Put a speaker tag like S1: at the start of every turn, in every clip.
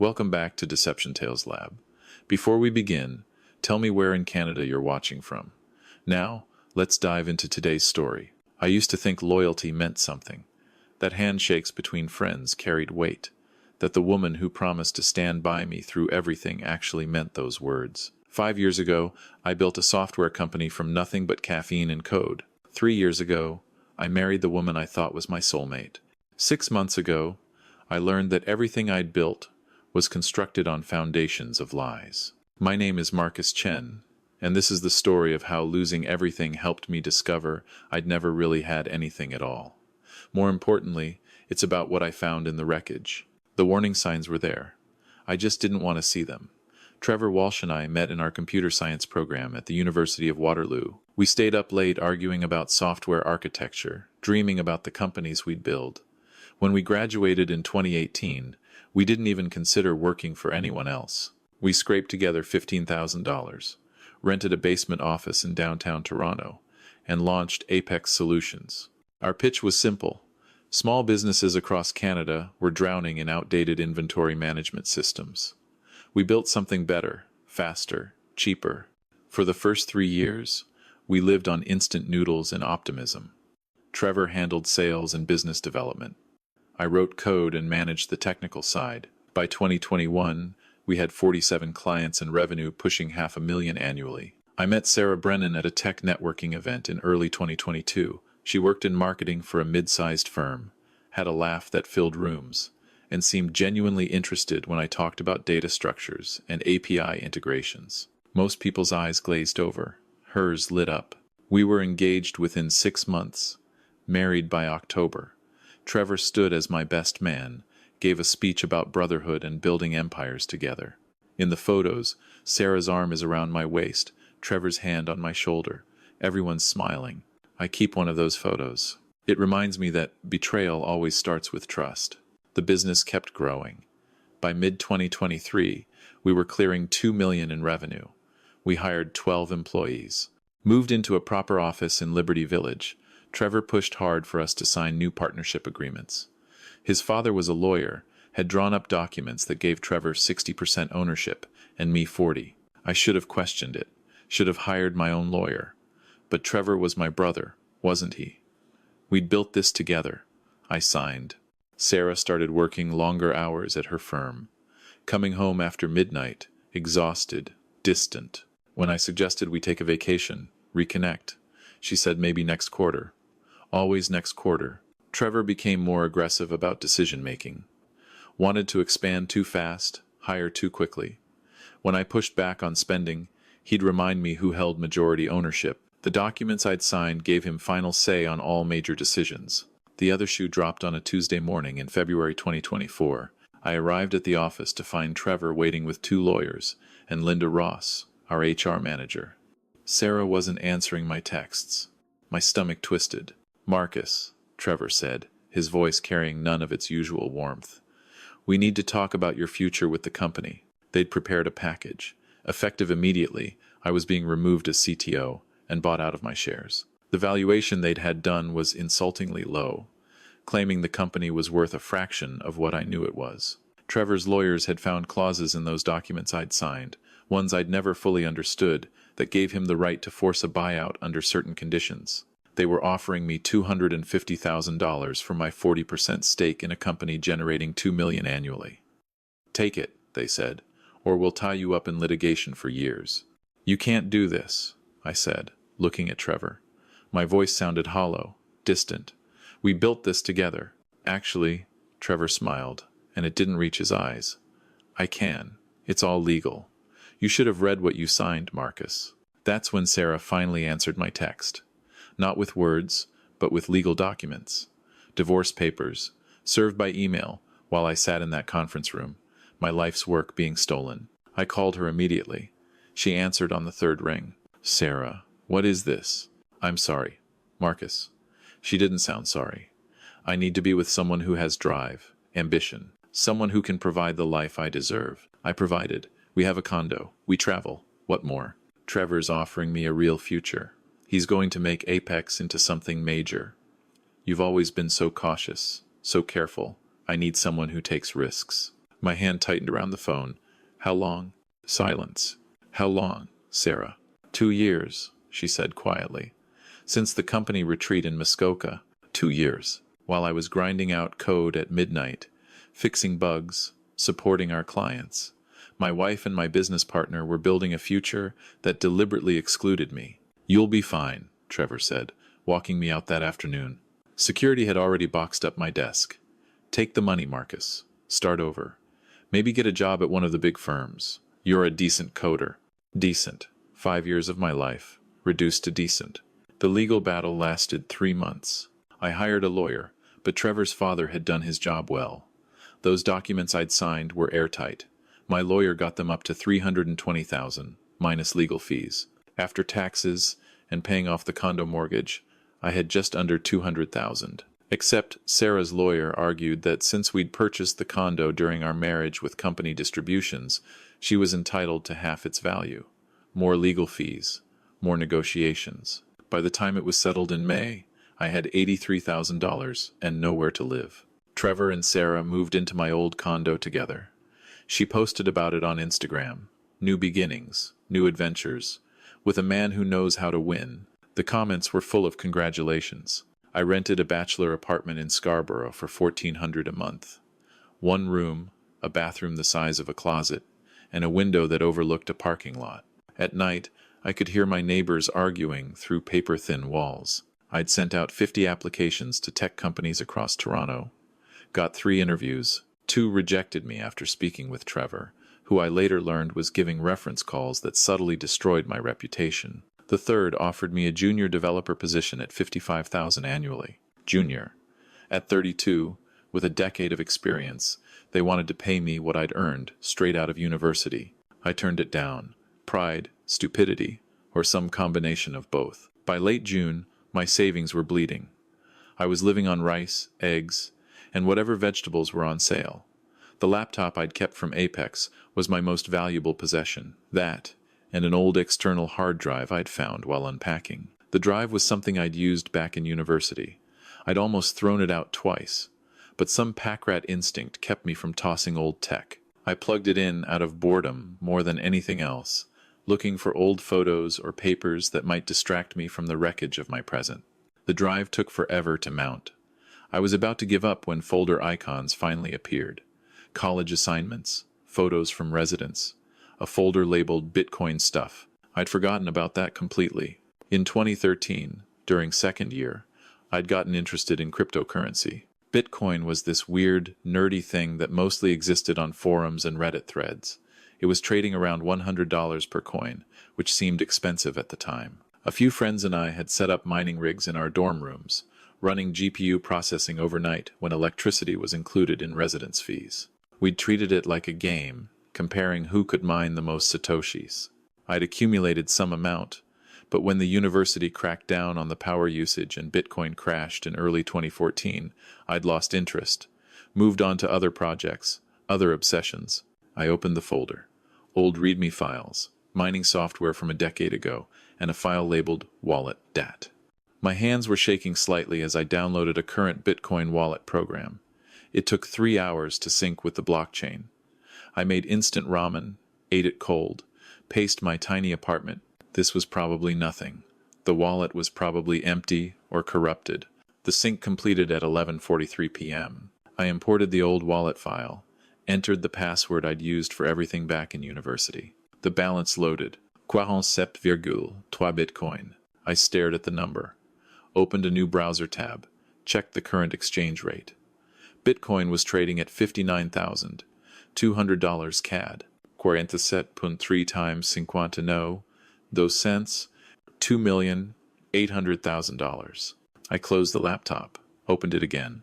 S1: Welcome back to Deception Tales Lab. Before we begin, tell me where in Canada you're watching from. Now, let's dive into today's story. I used to think loyalty meant something, that handshakes between friends carried weight, that the woman who promised to stand by me through everything actually meant those words. 5 years ago, I built a software company from nothing but caffeine and code. 3 years ago, I married the woman I thought was my soulmate. 6 months ago, I learned that everything I'd built was constructed on foundations of lies. My name is Chen, and this is the story of how losing everything helped me discover I'd never really had anything at all. More importantly, it's about what I found in the wreckage. The warning signs were there. I just didn't want to see them. Trevor Walsh and I met in our computer science program at the University of Waterloo. We stayed up late arguing about software architecture, dreaming about the companies we'd build. When we graduated in 2018, we didn't even consider working for anyone else. We scraped together $15,000, rented a basement office in downtown Toronto, and launched Apex Solutions. Our pitch was simple. Small businesses across Canada were drowning in outdated inventory management systems. We built something better, faster, cheaper. For the first 3 years, we lived on instant noodles and optimism. Trevor handled sales and business development. I wrote code and managed the technical side. By 2021, we had 47 clients and revenue pushing $500,000 annually. I met Sarah Brennan at a tech networking event in early 2022. She worked in marketing for a mid-sized firm, had a laugh that filled rooms, and seemed genuinely interested when I talked about data structures and API integrations. Most people's eyes glazed over. Hers lit up. We were engaged within 6 months, married by October. Trevor stood as my best man, gave a speech about brotherhood and building empires together. In the photos, Sarah's arm is around my waist, Trevor's hand on my shoulder. Everyone's smiling. I keep one of those photos. It reminds me that betrayal always starts with trust. The business kept growing. By mid-2023, we were clearing $2 million in revenue. We hired 12 employees. Moved into a proper office in Liberty Village. Trevor pushed hard for us to sign new partnership agreements. His father was a lawyer, had drawn up documents that gave Trevor 60% ownership and me 40%. I should have questioned it, should have hired my own lawyer. But Trevor was my brother, wasn't he? We'd built this together. I signed. Sarah started working longer hours at her firm, coming home after midnight, exhausted, distant. When I suggested we take a vacation, reconnect, she said maybe next quarter. Always next quarter. Trevor became more aggressive about decision-making. Wanted to expand too fast, hire too quickly. When I pushed back on spending, he'd remind me who held majority ownership. The documents I'd signed gave him final say on all major decisions. The other shoe dropped on a Tuesday morning in February 2024. I arrived at the office to find Trevor waiting with 2 lawyers and Linda Ross, our HR manager. Sarah wasn't answering my texts. My stomach twisted. "Marcus," Trevor said, his voice carrying none of its usual warmth. "We need to talk about your future with the company." They'd prepared a package. Effective immediately, I was being removed as CTO and bought out of my shares. The valuation they'd had done was insultingly low, claiming the company was worth a fraction of what I knew it was. Trevor's lawyers had found clauses in those documents I'd signed, ones I'd never fully understood, that gave him the right to force a buyout under certain conditions. They were offering me $250,000 for my 40% stake in a company generating $2 million annually. "Take it," they said, "or we'll tie you up in litigation for years." "You can't do this," I said, looking at Trevor. My voice sounded hollow, distant. "We built this together." "Actually," Trevor smiled, and it didn't reach his eyes. "I can. It's all legal. You should have read what you signed, Marcus." That's when Sarah finally answered my text. Not with words, but with legal documents. Divorce papers, served by email while I sat in that conference room, my life's work being stolen. I called her immediately. She answered on the 3rd ring. "Sarah, what is this?" "I'm sorry, Marcus." She didn't sound sorry. "I need to be with someone who has drive, ambition, someone who can provide the life I deserve." I provided. We have a condo. We travel. What more? Trevor's offering me a real future. He's going to make Apex into something major. "You've always been so cautious, so careful. I need someone who takes risks." My hand tightened around the phone. How long? Silence. How long, Sarah? 2 years, she said quietly. Since the company retreat in Muskoka. 2 years. While I was grinding out code at midnight, fixing bugs, supporting our clients. My wife and my business partner were building a future that deliberately excluded me. You'll be fine, Trevor said, walking me out that afternoon. Security had already boxed up my desk. Take the money, Marcus. Start over. Maybe get a job at one of the big firms. You're a decent coder. Decent. 5 years of my life. Reduced to decent. The legal battle lasted 3 months. I hired a lawyer, but Trevor's father had done his job well. Those documents I'd signed were airtight. My lawyer got them up to $320,000, minus legal fees. After taxes and paying off the condo mortgage, I had just under $200,000. Except Sarah's lawyer argued that since we'd purchased the condo during our marriage with company distributions, she was entitled to half its value. More legal fees, more negotiations. By the time it was settled in May, I had $83,000 and nowhere to live. Trevor and Sarah moved into my old condo together. She posted about it on Instagram. New beginnings, new adventures, with a man who knows how to win. The comments were full of congratulations. I rented a bachelor apartment in Scarborough for $1,400 a month. 1 room, a bathroom the size of a closet, and a window that overlooked a parking lot. At night, I could hear my neighbors arguing through paper-thin walls. I'd sent out 50 applications to tech companies across Toronto. Got 3 interviews. 2 rejected me after speaking with Trevor, who I later learned was giving reference calls that subtly destroyed my reputation. The 3rd offered me a junior developer position at $55,000 annually. Junior. At 32, with a decade of experience, they wanted to pay me what I'd earned straight out of university. I turned it down. Pride, stupidity, or some combination of both. By late June, my savings were bleeding. I was living on rice, eggs, and whatever vegetables were on sale. The laptop I'd kept from Apex was my most valuable possession. That, and an old external hard drive I'd found while unpacking. The drive was something I'd used back in university. I'd almost thrown it out twice, but some pack rat instinct kept me from tossing old tech. I plugged it in out of boredom more than anything else, looking for old photos or papers that might distract me from the wreckage of my present. The drive took forever to mount. I was about to give up when folder icons finally appeared. College assignments, photos from residence, a folder labeled Bitcoin stuff. I'd forgotten about that completely. In 2013, during second year, I'd gotten interested in cryptocurrency. Bitcoin was this weird, nerdy thing that mostly existed on forums and Reddit threads. It was trading around $100 per coin, which seemed expensive at the time. A few friends and I had set up mining rigs in our dorm rooms, running GPU processing overnight when electricity was included in residence fees. We'd treated it like a game, comparing who could mine the most satoshis. I'd accumulated some amount, but when the university cracked down on the power usage and Bitcoin crashed in early 2014, I'd lost interest, moved on to other projects, other obsessions. I opened the folder. Old README files, mining software from a decade ago, and a file labeled Wallet DAT. My hands were shaking slightly as I downloaded a current Bitcoin wallet program. It took 3 hours to sync with the blockchain. I made instant ramen, ate it cold, paced my tiny apartment. This was probably nothing. The wallet was probably empty or corrupted. The sync completed at 11:43 p.m. I imported the old wallet file, entered the password I'd used for everything back in university. The balance loaded. 47,3 Bitcoin. I stared at the number. Opened a new browser tab. Checked the current exchange rate. Bitcoin was trading at $59,200 CAD. 47.3 times 59 those cents, $2,800,000. I closed the laptop, opened it again.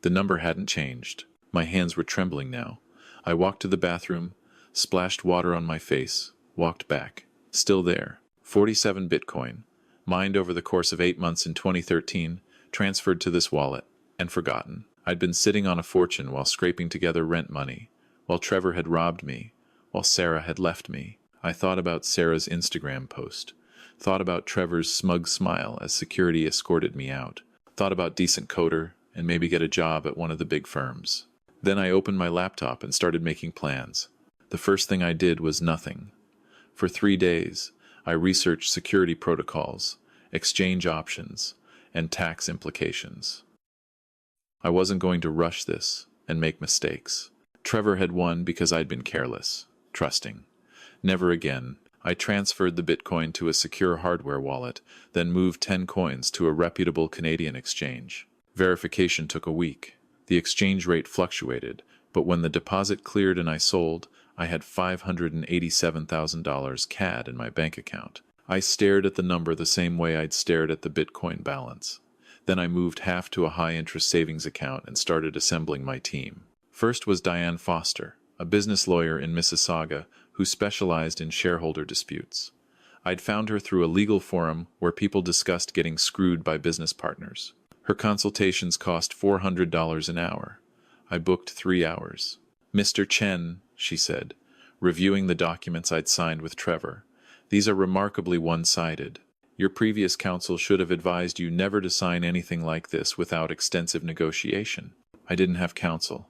S1: The number hadn't changed. My hands were trembling now. I walked to the bathroom, splashed water on my face, walked back. Still there. 47 Bitcoin. Mined over the course of 8 months in 2013, transferred to this wallet, and forgotten. I'd been sitting on a fortune while scraping together rent money, while Trevor had robbed me, while Sarah had left me. I thought about Sarah's Instagram post, thought about Trevor's smug smile as security escorted me out, thought about decent coder and maybe get a job at one of the big firms. Then I opened my laptop and started making plans. The first thing I did was nothing. For 3 days, I researched security protocols, exchange options, and tax implications. I wasn't going to rush this and make mistakes. Trevor had won because I'd been careless, trusting. Never again. I transferred the Bitcoin to a secure hardware wallet, then moved 10 coins to a reputable Canadian exchange. Verification took a week. The exchange rate fluctuated, but when the deposit cleared and I sold, I had $587,000 CAD in my bank account. I stared at the number the same way I'd stared at the Bitcoin balance. Then I moved half to a high-interest savings account and started assembling my team. First was Diane Foster, a business lawyer in Mississauga who specialized in shareholder disputes. I'd found her through a legal forum where people discussed getting screwed by business partners. Her consultations cost $400 an hour. I booked 3 hours. "Mr. Chen," she said, reviewing the documents I'd signed with Trevor, "these are remarkably one-sided. Your previous counsel should have advised you never to sign anything like this without extensive negotiation." I didn't have counsel.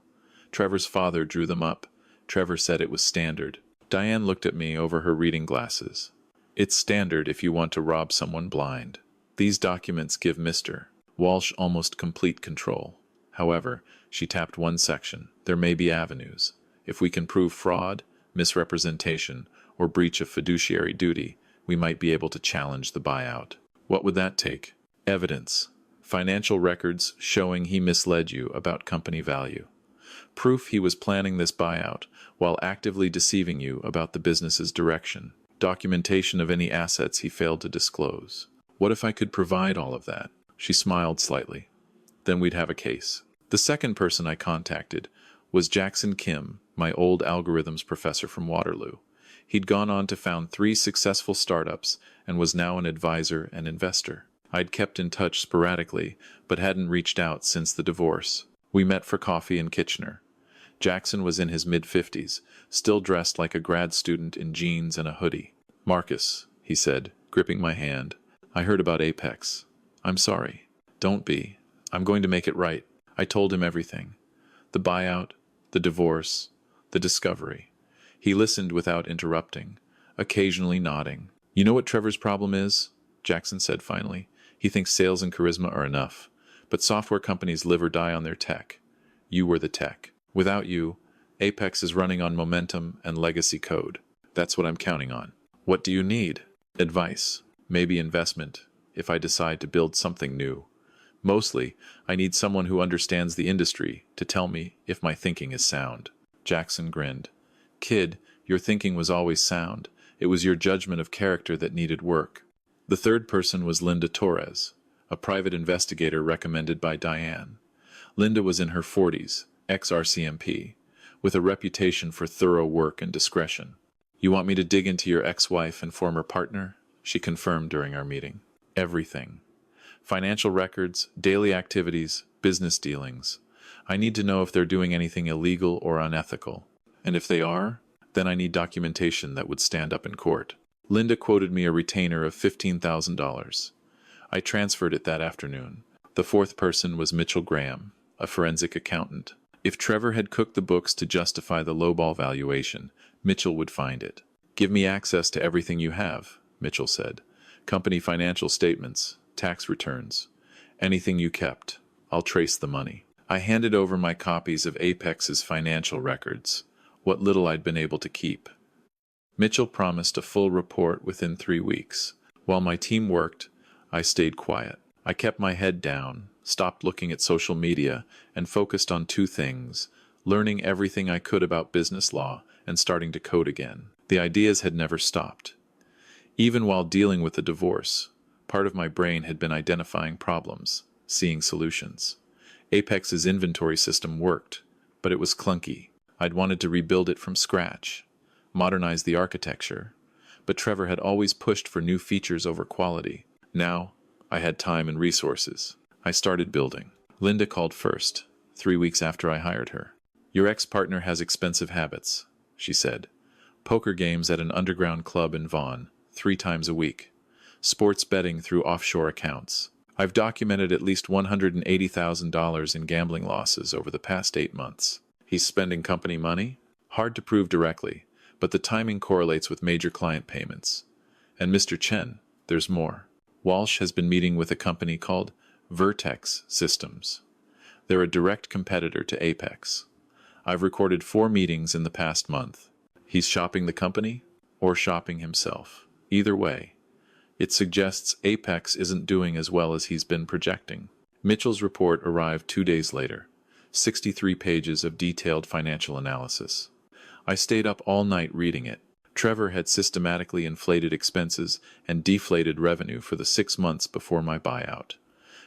S1: Trevor's father drew them up. Trevor said it was standard. Diane looked at me over her reading glasses. "It's standard if you want to rob someone blind. These documents give Mr. Walsh almost complete control. However," she tapped one section, "there may be avenues. If we can prove fraud, misrepresentation, or breach of fiduciary duty, we might be able to challenge the buyout." "What would that take?" "Evidence. Financial records showing he misled you about company value. Proof he was planning this buyout while actively deceiving you about the business's direction. Documentation of any assets he failed to disclose." "What if I could provide all of that?" She smiled slightly. "Then we'd have a case." The second person I contacted was Jackson Kim, my old algorithms professor from Waterloo. He'd gone on to found 3 successful startups and was now an advisor and investor. I'd kept in touch sporadically, but hadn't reached out since the divorce. We met for coffee in Kitchener. Jackson was in his mid-50s, still dressed like a grad student in jeans and a hoodie. "Marcus," he said, gripping my hand, "I heard about Apex. I'm sorry." "Don't be. I'm going to make it right." I told him everything. The buyout, the divorce, the discovery. He listened without interrupting, occasionally nodding. "You know what Trevor's problem is?" Jackson said finally. "He thinks sales and charisma are enough, but software companies live or die on their tech. You were the tech. Without you, Apex is running on momentum and legacy code. That's what I'm counting on." "What do you need?" "Advice. Maybe investment, if I decide to build something new. Mostly, I need someone who understands the industry to tell me if my thinking is sound." Jackson grinned. "Kid, your thinking was always sound. It was your judgment of character that needed work." The third person was Linda Torres, a private investigator recommended by Diane. Linda was in her 40s, ex-RCMP, with a reputation for thorough work and discretion. "You want me to dig into your ex-wife and former partner?" she confirmed during our meeting. "Everything. Financial records, daily activities, business dealings. I need to know if they're doing anything illegal or unethical. And if they are, then I need documentation that would stand up in court." Linda quoted me a retainer of $15,000. I transferred it that afternoon. The fourth person was Mitchell Graham, a forensic accountant. If Trevor had cooked the books to justify the lowball valuation, Mitchell would find it. "Give me access to everything you have," Mitchell said. "Company financial statements, tax returns, anything you kept. I'll trace the money." I handed over my copies of Apex's financial records, what little I'd been able to keep. Mitchell promised a full report within 3 weeks. While my team worked, I stayed quiet. I kept my head down, stopped looking at social media, and focused on 2 things: learning everything I could about business law and starting to code again. The ideas had never stopped. Even while dealing with the divorce, part of my brain had been identifying problems, seeing solutions. Apex's inventory system worked, but it was clunky. I'd wanted to rebuild it from scratch, modernize the architecture, but Trevor had always pushed for new features over quality. Now, I had time and resources. I started building. Linda called first, 3 weeks after I hired her. "Your ex-partner has expensive habits," she said. "Poker games at an underground club in Vaughan, 3 times a week. Sports betting through offshore accounts. I've documented at least $180,000 in gambling losses over the past 8 months. He's spending company money? Hard to prove directly, but the timing correlates with major client payments. And Mr. Chen, there's more. Walsh has been meeting with a company called Vertex Systems. They're a direct competitor to Apex. I've recorded 4 meetings in the past month. He's shopping the company or shopping himself. Either way, it suggests Apex isn't doing as well as he's been projecting. Mitchell's report arrived 2 days later. 63 pages of detailed financial analysis. I stayed up all night reading it. Trevor had systematically inflated expenses and deflated revenue for the 6 months before my buyout.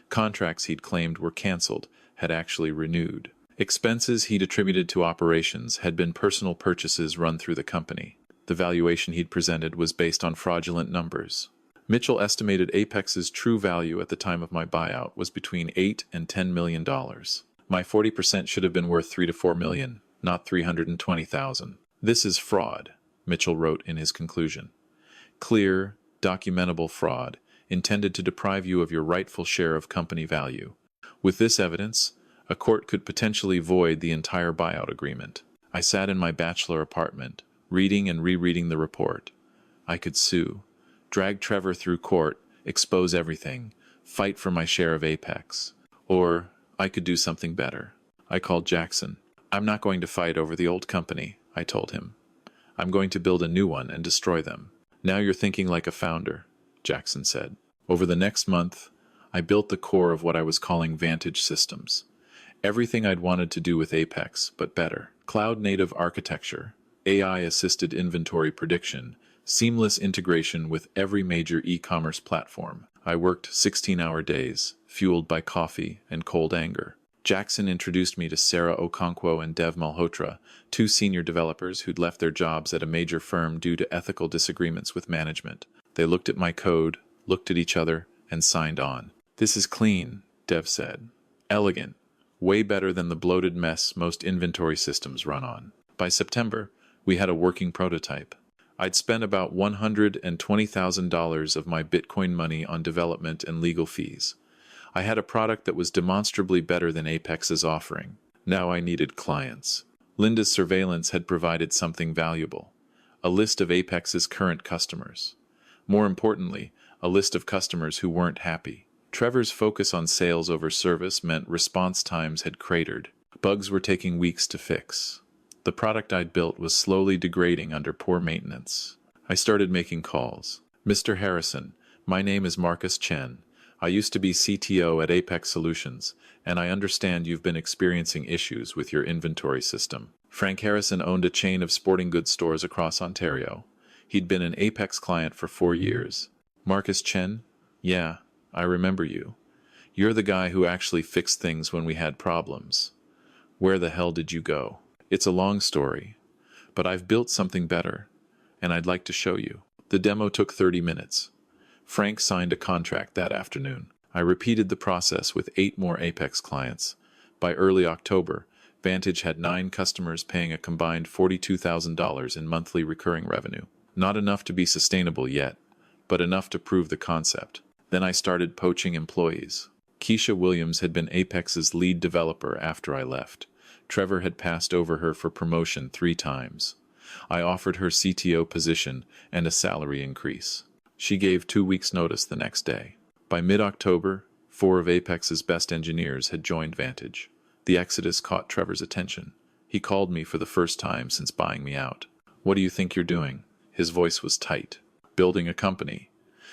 S1: Contracts he'd claimed were canceled had actually renewed. Expenses he'd attributed to operations had been personal purchases run through the company. The valuation he'd presented was based on fraudulent numbers. Mitchell estimated Apex's true value at the time of my buyout was between $8 and $10 million. My 40% should have been worth $3 to $4 million, not $320,000. This is fraud, Mitchell wrote in his conclusion. Clear, documentable fraud, intended to deprive you of your rightful share of company value. With this evidence, a court could potentially void the entire buyout agreement. I sat in my bachelor apartment, reading and rereading the report. I could sue, drag Trevor through court, expose everything, fight for my share of Apex. Or I could do something better. I called Jackson. I'm not going to fight over the old company, I told him. I'm going to build a new one and destroy them. Now you're thinking like a founder, Jackson said. Over the next month, I built the core of what I was calling Vantage systems. Everything I'd wanted to do with Apex, but better. Cloud-native architecture, AI-assisted inventory prediction, seamless integration with every major e-commerce platform. I worked 16-hour days, fueled by coffee and cold anger. Jackson introduced me to Sarah Okonkwo and Dev Malhotra, 2 senior developers who'd left their jobs at a major firm due to ethical disagreements with management. They looked at my code, looked at each other, and signed on. This is clean, Dev said. Elegant. Way better than the bloated mess most inventory systems run on. By September, we had a working prototype. I'd spent about $120,000 of my Bitcoin money on development and legal fees. I had a product that was demonstrably better than Apex's offering. Now I needed clients. Linda's surveillance had provided something valuable. A list of Apex's current customers. More importantly, a list of customers who weren't happy. Trevor's focus on sales over service meant response times had cratered. Bugs were taking weeks to fix. The product I'd built was slowly degrading under poor maintenance. I started making calls. Mr. Harrison, my name is Marcus Chen. I used to be CTO at Apex Solutions, and I understand you've been experiencing issues with your inventory system. Frank Harrison owned a chain of sporting goods stores across Ontario. He'd been an Apex client for 4 years. Marcus Chen? Yeah, I remember you. You're the guy who actually fixed things when we had problems. Where the hell did you go? It's a long story, but I've built something better, and I'd like to show you. The demo took 30 minutes. Frank signed a contract that afternoon. I repeated the process with 8 more Apex clients. By early October, Vantage had 9 customers paying a combined $42,000 in monthly recurring revenue. Not enough to be sustainable yet, but enough to prove the concept. Then I started poaching employees. Keisha Williams had been Apex's lead developer after I left. Trevor had passed over her for promotion 3 times. I offered her CTO position and a salary increase. She gave 2 weeks' notice the next day. By mid-October, 4 of Apex's best engineers had joined Vantage. The exodus caught Trevor's attention. He called me for the first time since buying me out. What do you think you're doing? His voice was tight. Building a company.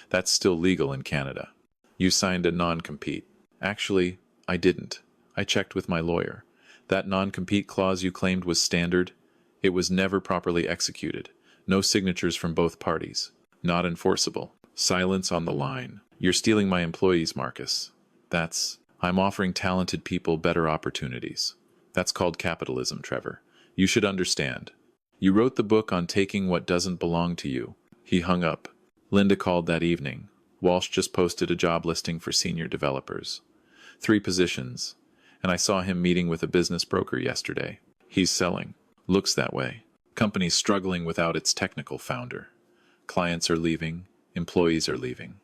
S1: That's still legal in Canada. You signed a non-compete. Actually, I didn't. I checked with my lawyer. That non-compete clause you claimed was standard. It was never properly executed. No signatures from both parties. Not enforceable. Silence on the line. You're stealing my employees, Marcus. I'm offering talented people better opportunities. That's called capitalism, Trevor. You should understand. You wrote the book on taking what doesn't belong to you. He hung up. Linda called that evening. Walsh just posted a job listing for senior developers. 3 positions. And I saw him meeting with a business broker yesterday. He's selling. Looks that way. Company's struggling without its technical founder. Clients are leaving. Employees are leaving.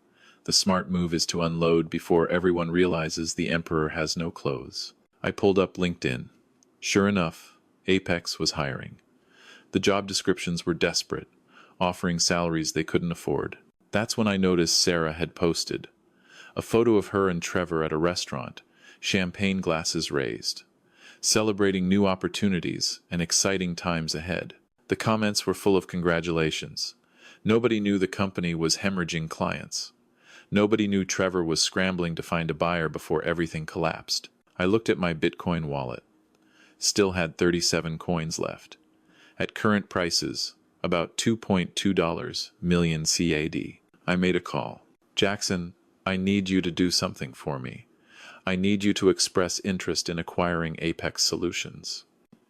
S1: The smart move is to unload before everyone realizes the emperor has no clothes. I pulled up LinkedIn. Sure enough, Apex was hiring. The job descriptions were desperate, offering salaries they couldn't afford. That's when I noticed Sarah had posted a photo of her and Trevor at a restaurant, champagne glasses raised, celebrating new opportunities and exciting times ahead. The comments were full of congratulations. Nobody knew the company was hemorrhaging clients. Nobody knew Trevor was scrambling to find a buyer before everything collapsed. I looked at my Bitcoin wallet. Still had 37 coins left. At current prices, about $2.2 million CAD. I made a call. Jackson, I need you to do something for me. I need you to express interest in acquiring Apex Solutions.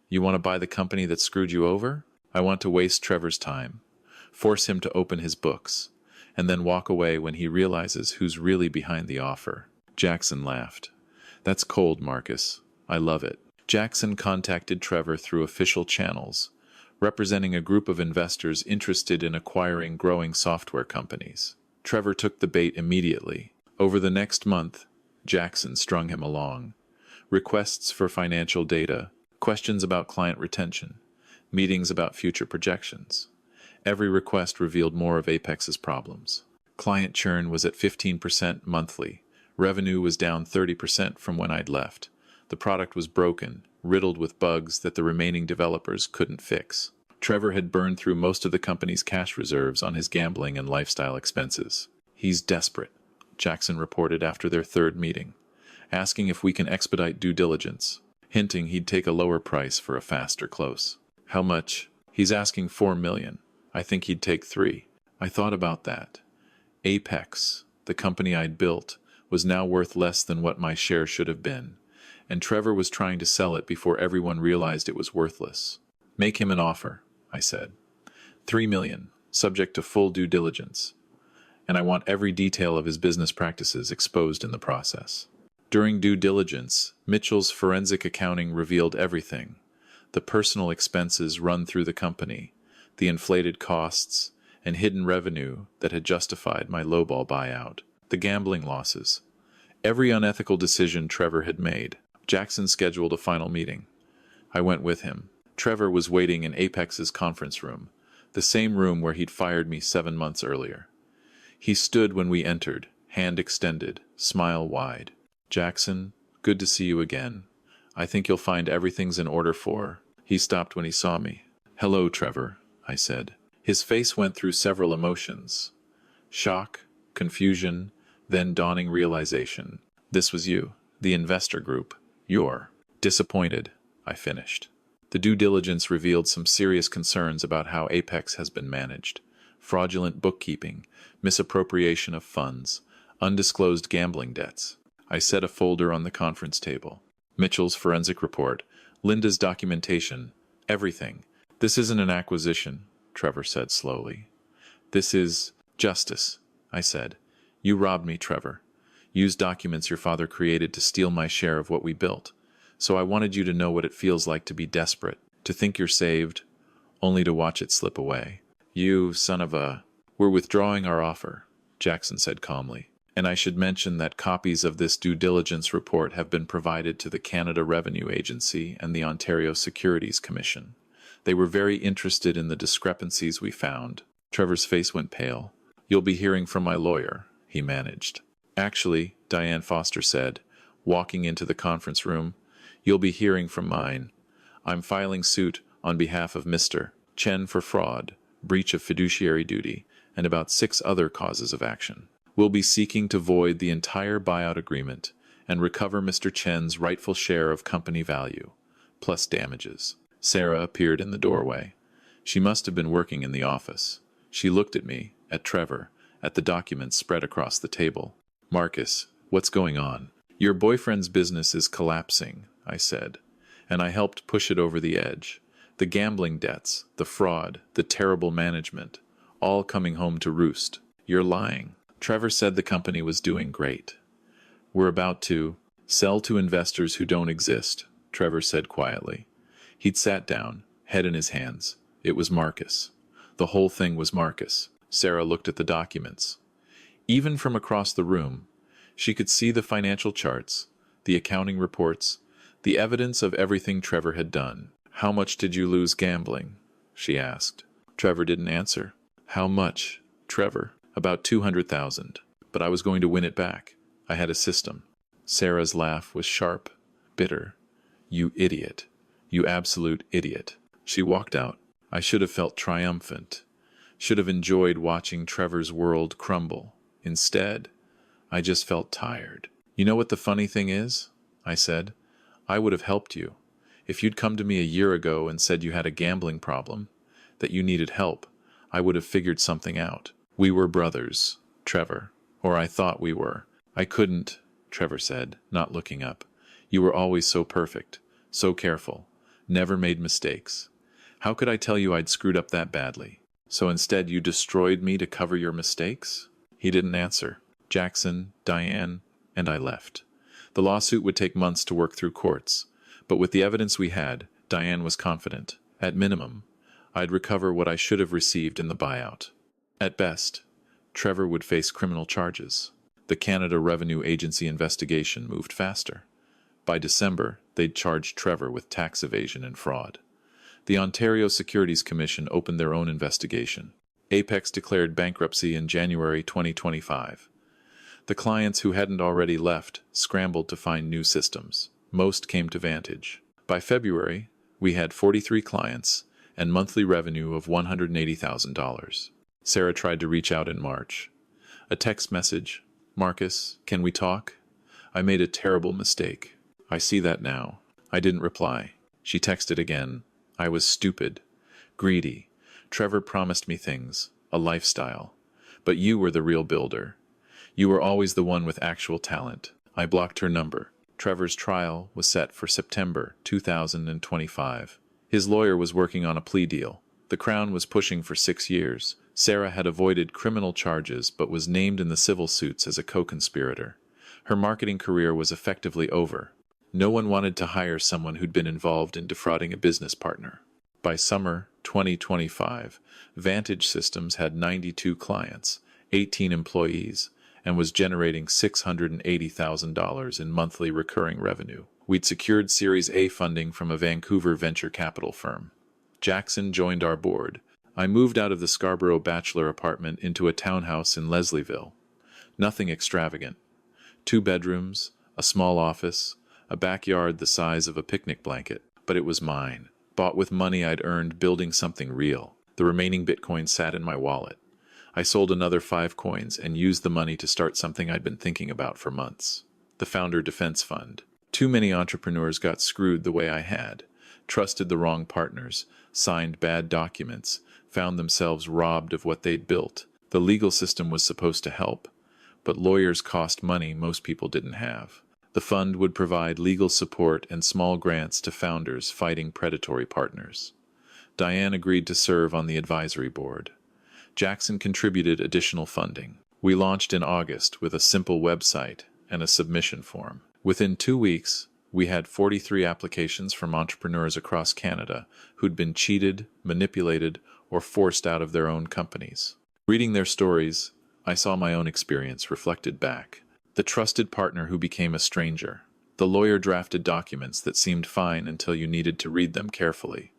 S1: You want to buy the company that screwed you over? I want to waste Trevor's time, force him to open his books, and then walk away when he realizes who's really behind the offer. Jackson laughed. That's cold, Marcus. I love it. Jackson contacted Trevor through official channels, representing a group of investors interested in acquiring growing software companies. Trevor took the bait immediately. Over the next month, Jackson strung him along. Requests for financial data, questions about client retention, meetings about future projections. Every request revealed more of Apex's problems. Client churn was at 15% monthly. Revenue was down 30% from when I'd left. The product was broken, riddled with bugs that the remaining developers couldn't fix. Trevor had burned through most of the company's cash reserves on his gambling and lifestyle expenses. He's desperate, Jackson reported after their third meeting, asking if we can expedite due diligence, hinting he'd take a lower price for a faster close. How much? He's asking $4 million. I think he'd take 3. I thought about that. Apex, the company I'd built, was now worth less than what my share should have been, and Trevor was trying to sell it before everyone realized it was worthless. Make him an offer, I said. $3 million, subject to full due diligence. And I want every detail of his business practices exposed in the process. During due diligence, Mitchell's forensic accounting revealed everything. The personal expenses run through the company, the inflated costs, and hidden revenue that had justified my lowball buyout, the gambling losses, every unethical decision Trevor had made. Jackson scheduled a final meeting. I went with him. Trevor was waiting in Apex's conference room, the same room where he'd fired me 7 months earlier. He stood when we entered, hand extended, smile wide. Jackson, good to see you again. I think you'll find everything's in order for... He stopped when he saw me. Hello, Trevor, I said. His face went through several emotions. Shock, confusion, then dawning realization. This was you, the investor group. You're disappointed, I finished. The due diligence revealed some serious concerns about how Apex has been managed. Fraudulent bookkeeping, misappropriation of funds, undisclosed gambling debts. I set a folder on the conference table. Mitchell's forensic report, Linda's documentation, everything. This isn't an acquisition, Trevor said slowly. This is justice, I said. You robbed me, Trevor. Used documents your father created to steal my share of what we built. So I wanted you to know what it feels like to be desperate, to think you're saved, only to watch it slip away. You, son of a... We're withdrawing our offer, Jackson said calmly. And I should mention that copies of this due diligence report have been provided to the Canada Revenue Agency and the Ontario Securities Commission. They were very interested in the discrepancies we found. Trevor's face went pale. You'll be hearing from my lawyer, he managed. Actually, Diane Foster said, walking into the conference room, you'll be hearing from mine. I'm filing suit on behalf of Mr. Chen for fraud, breach of fiduciary duty, and about 6 other causes of action. We'll be seeking to void the entire buyout agreement and recover Mr. Chen's rightful share of company value, plus damages. Sarah appeared in the doorway. She must have been working in the office. She looked at me, at Trevor, at the documents spread across the table. Marcus, what's going on? Your boyfriend's business is collapsing, I said, and I helped push it over the edge. The gambling debts, the fraud, the terrible management, all coming home to roost. You're lying. Trevor said the company was doing great. We're about to sell to investors who don't exist, Trevor said quietly. He'd sat down, head in his hands. It was Marcus. The whole thing was Marcus. Sarah looked at the documents. Even from across the room, she could see the financial charts, the accounting reports, the evidence of everything Trevor had done. "How much did you lose gambling?" she asked. Trevor didn't answer. "How much, Trevor?" "About 200,000. But I was going to win it back. I had a system." Sarah's laugh was sharp, bitter. "You idiot. You absolute idiot." She walked out. I should have felt triumphant. Should have enjoyed watching Trevor's world crumble. Instead, I just felt tired. "You know what the funny thing is?" I said. "I would have helped you. If you'd come to me a year ago and said you had a gambling problem, that you needed help, I would have figured something out. We were brothers, Trevor. Or I thought we were." "I couldn't," Trevor said, not looking up. "You were always so perfect, so careful, never made mistakes. How could I tell you I'd screwed up that badly? So instead you destroyed me to cover your mistakes?" He didn't answer. Jackson, Diane, and I left. The lawsuit would take months to work through courts, but with the evidence we had, Diane was confident. At minimum, I'd recover what I should have received in the buyout. At best, Trevor would face criminal charges. The Canada Revenue Agency investigation moved faster. By December, they'd charged Trevor with tax evasion and fraud. The Ontario Securities Commission opened their own investigation. Apex declared bankruptcy in January 2025. The clients who hadn't already left scrambled to find new systems. Most came to Vantage. By February, we had 43 clients and monthly revenue of $180,000. Sarah tried to reach out in March. A text message, "Marcus, can we talk? I made a terrible mistake. I see that now." I didn't reply. She texted again. "I was stupid, greedy. Trevor promised me things, a lifestyle. But you were the real builder. You were always the one with actual talent." I blocked her number. Trevor's trial was set for September 2025. His lawyer was working on a plea deal. The Crown was pushing for 6 years. Sarah had avoided criminal charges but was named in the civil suits as a co-conspirator. Her marketing career was effectively over. No one wanted to hire someone who'd been involved in defrauding a business partner. By summer 2025, Vantage Systems had 92 clients, 18 employees, and was generating $680,000 in monthly recurring revenue. We'd secured Series A funding from a Vancouver venture capital firm. Jackson joined our board. I moved out of the Scarborough bachelor apartment into a townhouse in Leslieville. Nothing extravagant. 2 bedrooms, a small office, a backyard the size of a picnic blanket. But it was mine, bought with money I'd earned building something real. The remaining Bitcoin sat in my wallet. I sold another 5 coins and used the money to start something I'd been thinking about for months. The Founder Defense Fund. Too many entrepreneurs got screwed the way I had. Trusted the wrong partners, signed bad documents, found themselves robbed of what they'd built. The legal system was supposed to help, but lawyers cost money most people didn't have. The fund would provide legal support and small grants to founders fighting predatory partners. Diane agreed to serve on the advisory board. Jackson contributed additional funding. We launched in August with a simple website and a submission form. Within 2 weeks, we had 43 applications from entrepreneurs across Canada who'd been cheated, manipulated, or forced out of their own companies. Reading their stories, I saw my own experience reflected back. The trusted partner who became a stranger. The lawyer drafted documents that seemed fine until you needed to read them carefully.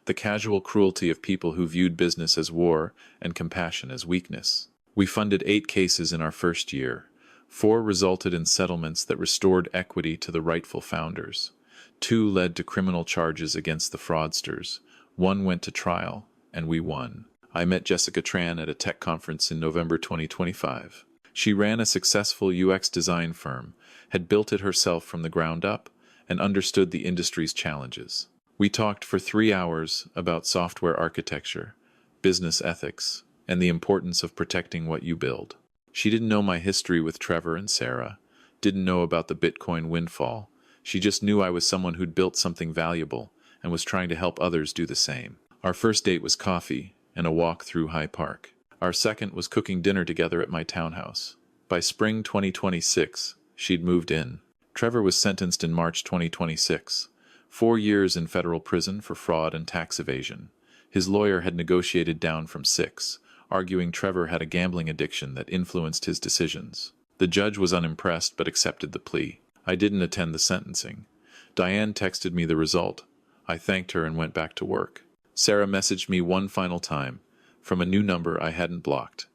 S1: The casual cruelty of people who viewed business as war and compassion as weakness. We funded 8 cases in our first year. 4 resulted in settlements that restored equity to the rightful founders. 2 led to criminal charges against the fraudsters. 1 went to trial, and we won. I met Jessica Tran at a tech conference in November 2025. She ran a successful UX design firm, had built it herself from the ground up, and understood the industry's challenges. We talked for 3 hours about software architecture, business ethics, and the importance of protecting what you build. She didn't know my history with Trevor and Sarah, didn't know about the Bitcoin windfall. She just knew I was someone who'd built something valuable and was trying to help others do the same. Our first date was coffee and a walk through High Park. Our second was cooking dinner together at my townhouse. By spring 2026, she'd moved in. Trevor was sentenced in March 2026. 4 years in federal prison for fraud and tax evasion. His lawyer had negotiated down from 6, arguing Trevor had a gambling addiction that influenced his decisions. The judge was unimpressed but accepted the plea. I didn't attend the sentencing. Diane texted me the result. I thanked her and went back to work. Sarah messaged me one final time, from a new number I hadn't blocked.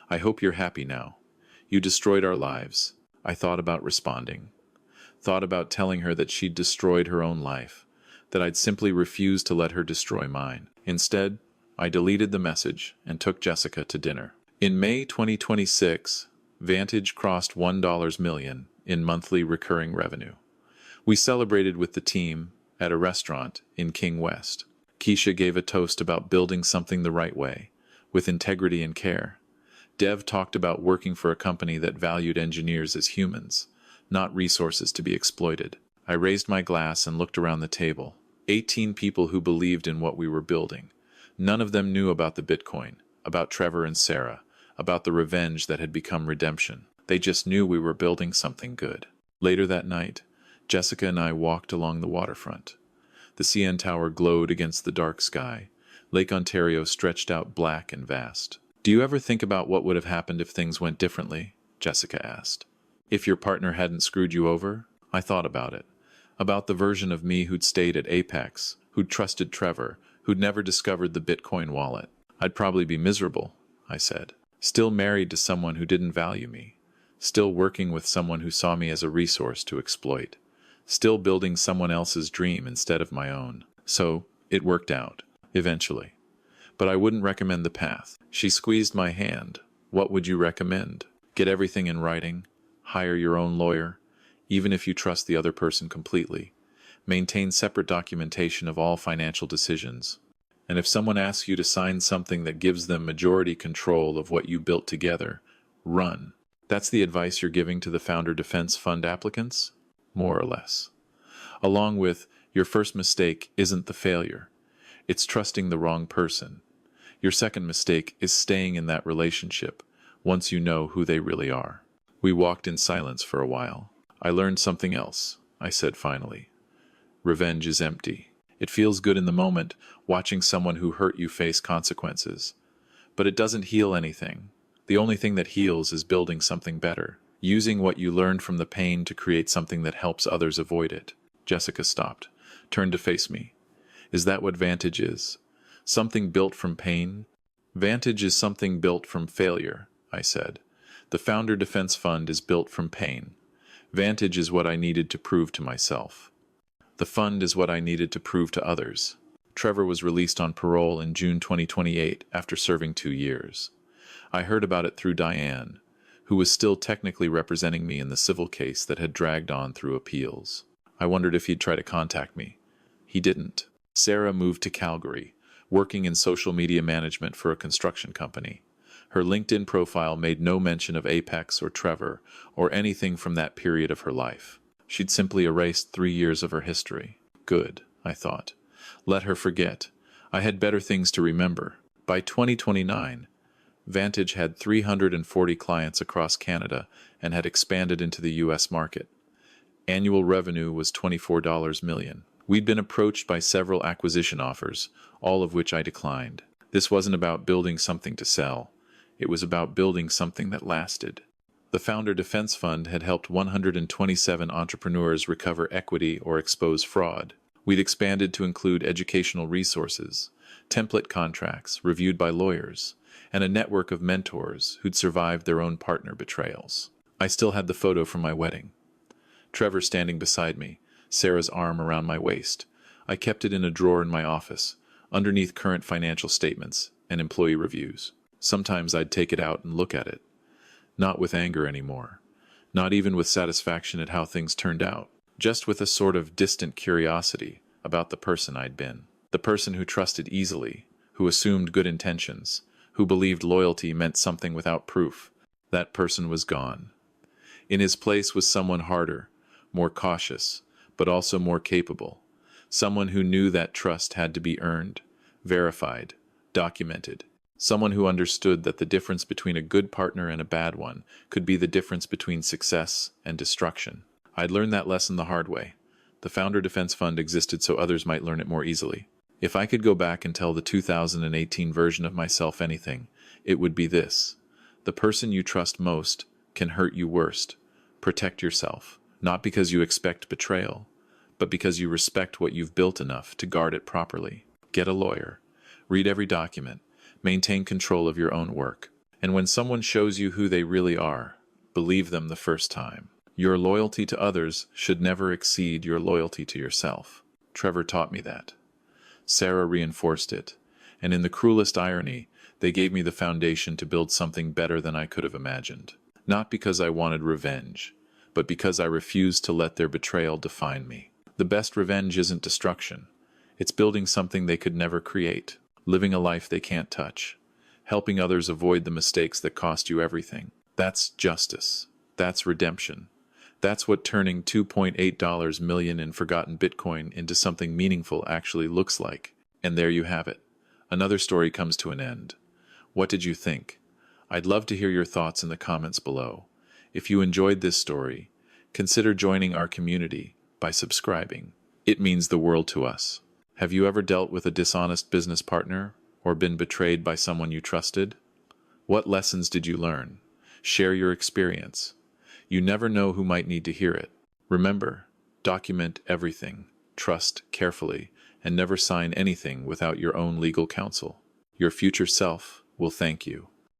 S1: I hope you're happy now. You destroyed our lives. I thought about responding. Thought about telling her that she'd destroyed her own life, that I'd simply refused to let her destroy mine. Instead, I deleted the message and took Jessica to dinner. In May 2026, Vantage crossed $1 million in monthly recurring revenue. We celebrated with the team at a restaurant in King West. Keisha gave a toast about building something the right way, with integrity and care. Dev talked about working for a company that valued engineers as humans, not resources to be exploited. I raised my glass and looked around the table. 18 people who believed in what we were building. None of them knew about the Bitcoin, about Trevor and Sarah, about the revenge that had become redemption. They just knew we were building something good. Later that night, Jessica and I walked along the waterfront. The CN Tower glowed against the dark sky. Lake Ontario stretched out black and vast. "Do you ever think about what would have happened if things went differently?" Jessica asked. "If your partner hadn't screwed you over?" I thought about it. About the version of me who'd stayed at Apex, who'd trusted Trevor, who'd never discovered the Bitcoin wallet. "I'd probably be miserable," I said. "Still married to someone who didn't value me. Still working with someone who saw me as a resource to exploit. Still building someone else's dream instead of my own. So, it worked out, eventually. But I wouldn't recommend the path." She squeezed my hand. "What would you recommend? Get everything in writing? Hire your own lawyer? Even if you trust the other person completely. Maintain separate documentation of all financial decisions. And if someone asks you to sign something that gives them majority control of what you built together, run." That's the advice you're giving to the Founder Defense Fund applicants? More or less. Along with, your first mistake isn't the failure. It's trusting the wrong person. Your second mistake is staying in that relationship once you know who they really are. We walked in silence for a while. "I learned something else," I said finally. "Revenge is empty. It feels good in the moment, watching someone who hurt you face consequences. But it doesn't heal anything. The only thing that heals is building something better. Using what you learned from the pain to create something that helps others avoid it." Jessica stopped, turned to face me. "Is that what Vantage is? Something built from pain?" "Vantage is something built from failure," I said. "The Founder Defense Fund is built from pain. Vantage is what I needed to prove to myself. The fund is what I needed to prove to others." Trevor was released on parole in June 2028 after serving 2 years. I heard about it through Diane, who was still technically representing me in the civil case that had dragged on through appeals. I wondered if he'd try to contact me. He didn't. Sarah moved to Calgary, working in social media management for a construction company. Her LinkedIn profile made no mention of Apex or Trevor or anything from that period of her life. She'd simply erased 3 years of her history. Good, I thought. Let her forget. I had better things to remember. By 2029, Vantage had 340 clients across Canada and had expanded into the U.S. market. Annual revenue was $24 million. We'd been approached by several acquisition offers, all of which I declined. This wasn't about building something to sell. It was about building something that lasted. The Founder Defense Fund had helped 127 entrepreneurs recover equity or expose fraud. We'd expanded to include educational resources, template contracts reviewed by lawyers, and a network of mentors who'd survived their own partner betrayals. I still had the photo from my wedding. Trevor standing beside me, Sarah's arm around my waist. I kept it in a drawer in my office, underneath current financial statements and employee reviews. Sometimes I'd take it out and look at it. Not with anger anymore. Not even with satisfaction at how things turned out. Just with a sort of distant curiosity about the person I'd been. The person who trusted easily, who assumed good intentions, who believed loyalty meant something without proof. That person was gone. In his place was someone harder, more cautious, but also more capable. Someone who knew that trust had to be earned, verified, documented. Someone who understood that the difference between a good partner and a bad one could be the difference between success and destruction. I'd learned that lesson the hard way. The Founder Defense Fund existed so others might learn it more easily. If I could go back and tell the 2018 version of myself anything, it would be this. The person you trust most can hurt you worst. Protect yourself, not because you expect betrayal, but because you respect what you've built enough to guard it properly. Get a lawyer. Read every document. Maintain control of your own work. And when someone shows you who they really are, believe them the first time. Your loyalty to others should never exceed your loyalty to yourself. Trevor taught me that. Sarah reinforced it. And in the cruelest irony, they gave me the foundation to build something better than I could have imagined. Not because I wanted revenge, but because I refused to let their betrayal define me. The best revenge isn't destruction. It's building something they could never create, living a life they can't touch, helping others avoid the mistakes that cost you everything. That's justice. That's redemption. That's what turning $2.8 million in forgotten Bitcoin into something meaningful actually looks like. And there you have it. Another story comes to an end. What did you think? I'd love to hear your thoughts in the comments below. If you enjoyed this story, consider joining our community by subscribing. It means the world to us. Have you ever dealt with a dishonest business partner or been betrayed by someone you trusted? What lessons did you learn? Share your experience. You never know who might need to hear it. Remember, document everything, trust carefully, and never sign anything without your own legal counsel. Your future self will thank you.